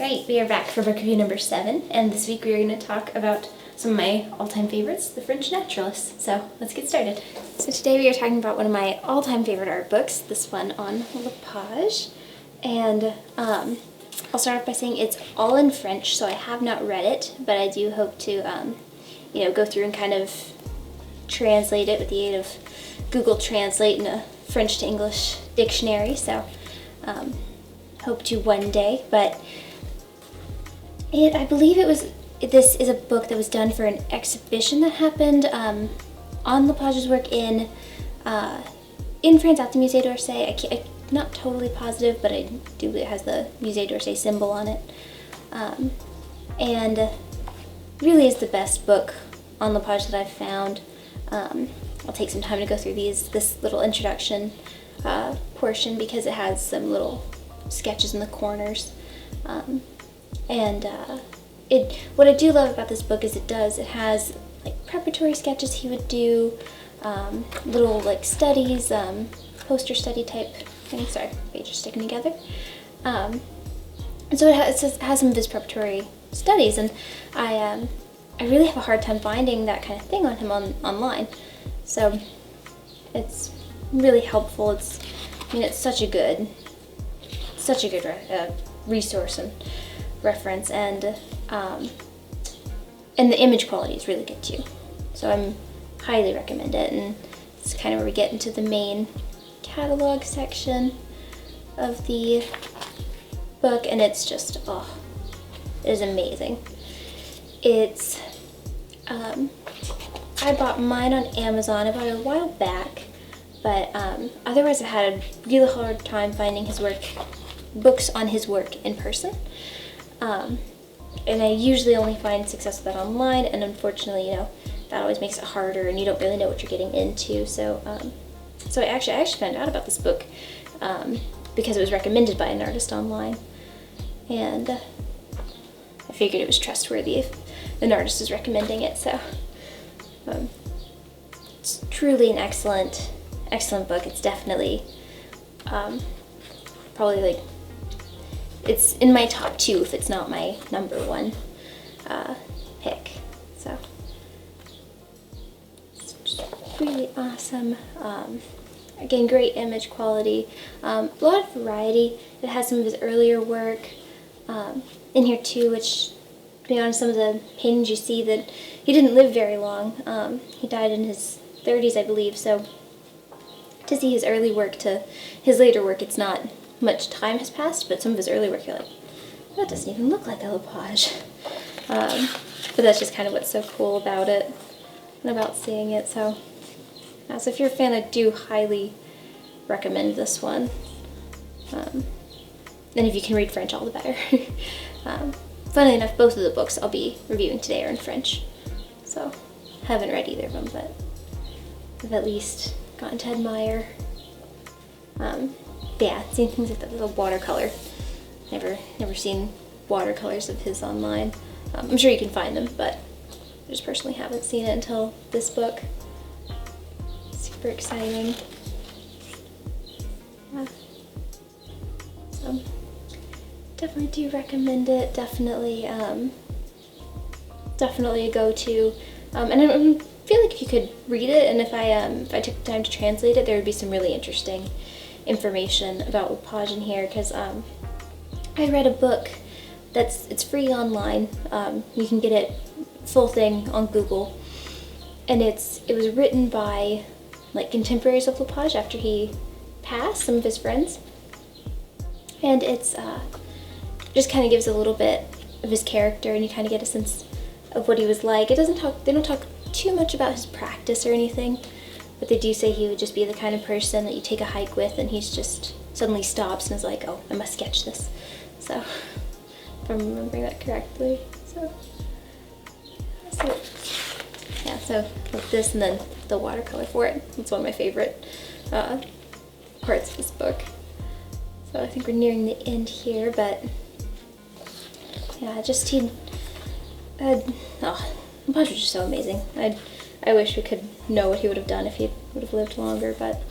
Alright, we are back for book review number 7, and this week we are going to talk about some of my all-time favorites, the French Naturalists. So let's get started. So today we are talking about one of my all-time favorite art books, this one on Lepage. And I'll start off by saying it's all in French, so I have not read it, but I do hope to go through and kind of translate it with the aid of Google Translate and a French to English dictionary. So hope to one day, but I believe this is a book that was done for an exhibition that happened on Lepage's work in France at the Musée d'Orsay. I'm not totally positive, but I do believe it has the Musée d'Orsay symbol on it. And really is the best book on Lepage that I've found. I'll take some time to go through this little introduction portion because it has some little sketches in the corners. What I do love about this book is it has like preparatory sketches he would do, little like studies, poster study type things. Sorry, pages are sticking together. And so it has some of his preparatory studies, and I really have a hard time finding that kind of thing on him online. So it's really helpful. It's such a good resource and reference, and the image quality is really good too. So I'm highly recommend it, and it's kind of where we get into the main catalog section of the book, and it's just, it is amazing. It's I bought mine on Amazon about a while back, but otherwise I had a really hard time finding books on his work in person. And I usually only find success with that online, and unfortunately, that always makes it harder, and you don't really know what you're getting into. So, I actually found out about this book because it was recommended by an artist online, and I figured it was trustworthy if an artist is recommending it. So, it's truly an excellent book. It's definitely probably it's in my top 2 if it's not my number 1 pick. So it's just really awesome. Again, great image quality, a lot of variety. It has some of his earlier work in here too, which, to be honest, some of the paintings you see, that he didn't live very long. He died in his 30s, I believe, so to see his early work to his later work, it's not much time has passed, but some of his early work, you're like, that doesn't even look like a Lepage. But that's just kind of what's so cool about it and about seeing it. So if you're a fan, I do highly recommend this one. And if you can read French, all the better. Funnily enough, both of the books I'll be reviewing today are in French. So haven't read either of them, but I've at least gotten to admire. Yeah, seeing things like that, the watercolor. Never seen watercolors of his online. I'm sure you can find them, but I just personally haven't seen it until this book. Super exciting. Yeah. So definitely do recommend it. Definitely a go-to. And I feel like if you could read it, and if I took the time to translate it, there would be some really interesting information about Lepage in here, because I read a book it's free online. You can get it full thing on Google, and it was written by like contemporaries of Lepage after he passed, some of his friends, and it's just kind of gives a little bit of his character, and you kind of get a sense of what he was like. They don't talk too much about his practice or anything, but they do say he would just be the kind of person that you take a hike with and he's just suddenly stops and is like, oh, I must sketch this. So, if I'm remembering that correctly. So with this, and then the watercolor for it. It's one of my favorite parts of this book. So I think we're nearing the end here, but yeah, Lepage was just so amazing. I wish we could know what he would have done if he would have lived longer, but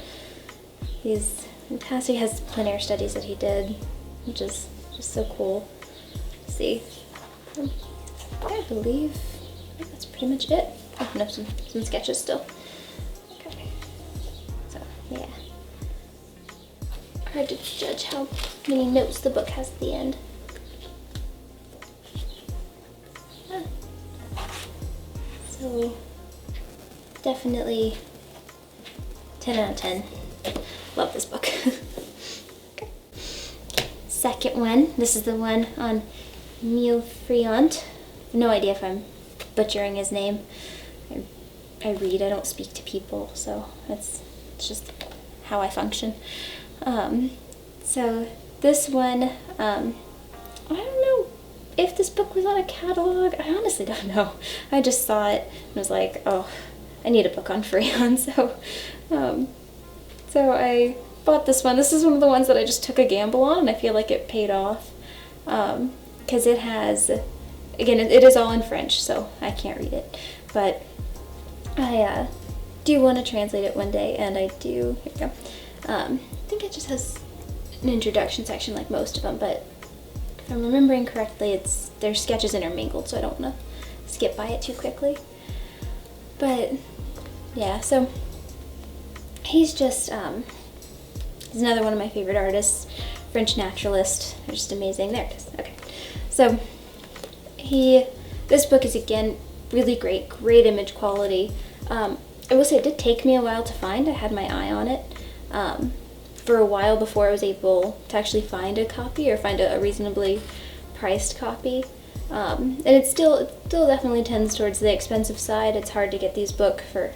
he's fantastic. He has plein air studies that he did, which is just so cool. see. I believe that's pretty much it. Oh, no, some sketches still. Okay. So, yeah. Hard to judge how many notes the book has at the end. So, definitely 10 out of 10. Love this book. Okay. Second one, this is the one on Emile Friant. No idea if I'm butchering his name. I read, I don't speak to people, so it's just how I function. So this one, I don't know if this book was on a catalog. I honestly don't know. I just saw it and was like, oh, I need a book on Friant. So I bought this one. This is one of the ones that I just took a gamble on, and I feel like it paid off. Because it has, again, it is all in French, so I can't read it. But I do want to translate it one day, and I do. Here we go. I think it just has an introduction section like most of them, but if I'm remembering correctly, there's sketches intermingled, so I don't want to skip by it too quickly. But yeah, so he's just he's another one of my favorite artists, French Naturalist. They're just amazing. There it is. Okay, so this book is again really great image quality. I will say it did take me a while to find. I had my eye on it for a while before I was able to actually find a copy or find a reasonably priced copy. And it still definitely tends towards the expensive side. It's hard to get these books for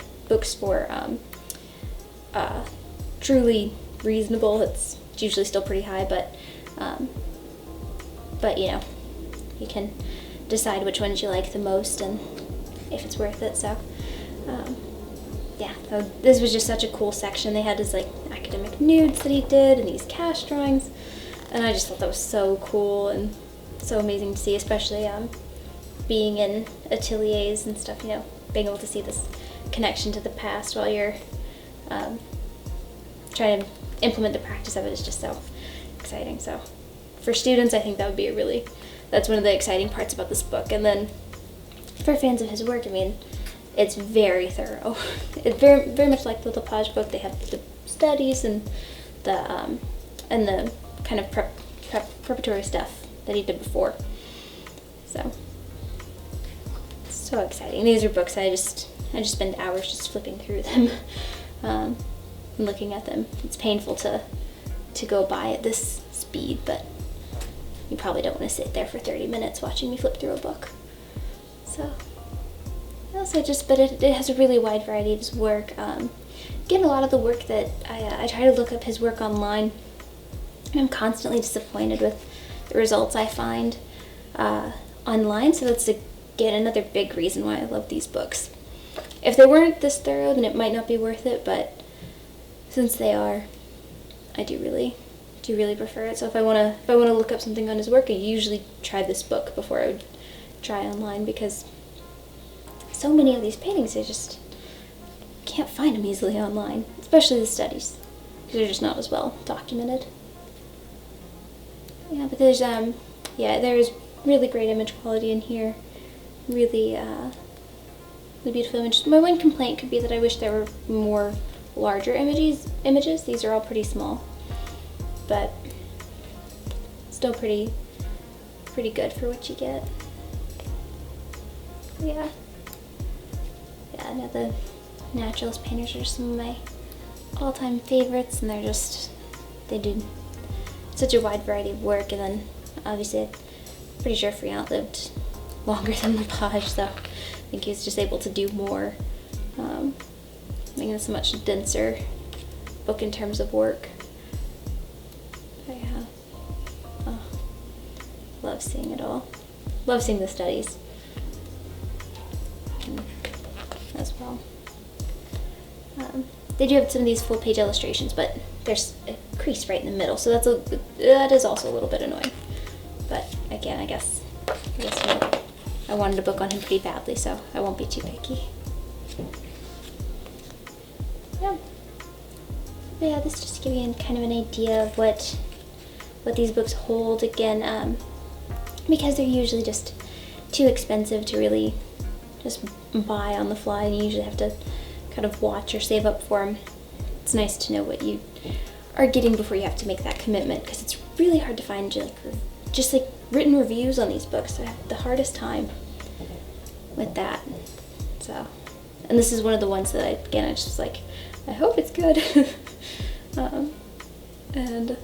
truly reasonable. It's usually still pretty high, but you know, you can decide which ones you like the most and if it's worth it. So yeah, so this was just such a cool section. They had his like academic nudes that he did and these cast drawings, and I just thought that was so cool and so amazing to see, especially being in ateliers and stuff, you know, being able to see this connection to the past while you're trying to implement the practice of it is just so exciting. So for students, I think that would be that's one of the exciting parts about this book. And then for fans of his work, I mean, it's very thorough. It's very much like the Lepage book. They have the studies and the kind of preparatory stuff that he did before. So exciting. These are books I just spend hours just flipping through them and looking at them. It's painful to go by at this speed, but you probably don't want to sit there for 30 minutes watching me flip through a book. So also but it has a really wide variety of his work. Again, a lot of the work that I try to look up his work online, and I'm constantly disappointed with the results I find online. So that's again another big reason why I love these books. If they weren't this thorough, then it might not be worth it, but since they are, I do really prefer it. So if I want to look up something on his work, I usually try this book before I would try online, because so many of these paintings, I just can't find them easily online, especially the studies, because they're just not as well documented. Yeah, but there's really great image quality in here, really beautiful images. My one complaint could be that I wish there were more larger images. These are all pretty small, but still pretty good for what you get. Yeah, no, the naturalist painters are some of my all-time favorites, and they do such a wide variety of work. And then obviously I'm pretty sure Friant lived longer than Lepage, so I think he was just able to do more, making this a much denser book in terms of work. But yeah, love seeing it all. Love seeing the studies as well. They do have some of these full page illustrations, but there's a crease right in the middle, so that is also a little bit annoying. But again, I guess I wanted a book on him pretty badly, so I won't be too picky. Yeah. But yeah, this just to give you kind of an idea of what these books hold. Again, because they're usually just too expensive to really just buy on the fly, and you usually have to kind of watch or save up for them. It's nice to know what you are getting before you have to make that commitment, because it's really hard to find just like written reviews on these books. I have the hardest time with that. So, and this is one of the ones that I just like, I hope it's good. And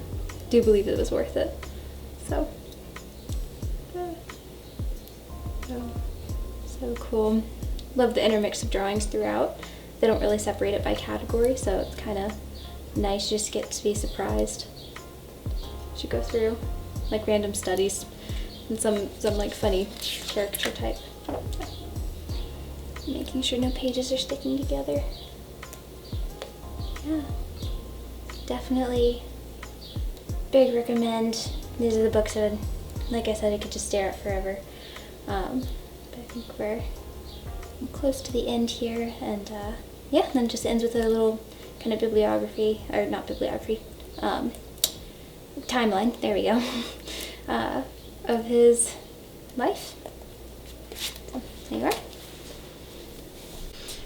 do believe it was worth it. So, so cool. Love the intermix of drawings throughout. They don't really separate it by category, so it's kind of nice just to get to be surprised as you go through, like random studies and some like funny caricature type. Making sure no pages are sticking together. Yeah, definitely big recommend. These are the books that, like I said, I could just stare at forever. But I think we're close to the end here, and yeah, and then it just ends with a little kind of bibliography, or not bibliography, timeline, there we go, of his life. So, there you are.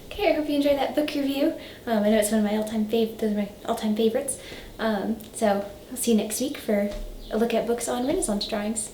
Okay, I hope you enjoyed that book review. I know it's one of my those are my all-time favorites. So I'll see you next week for a look at books on Renaissance drawings.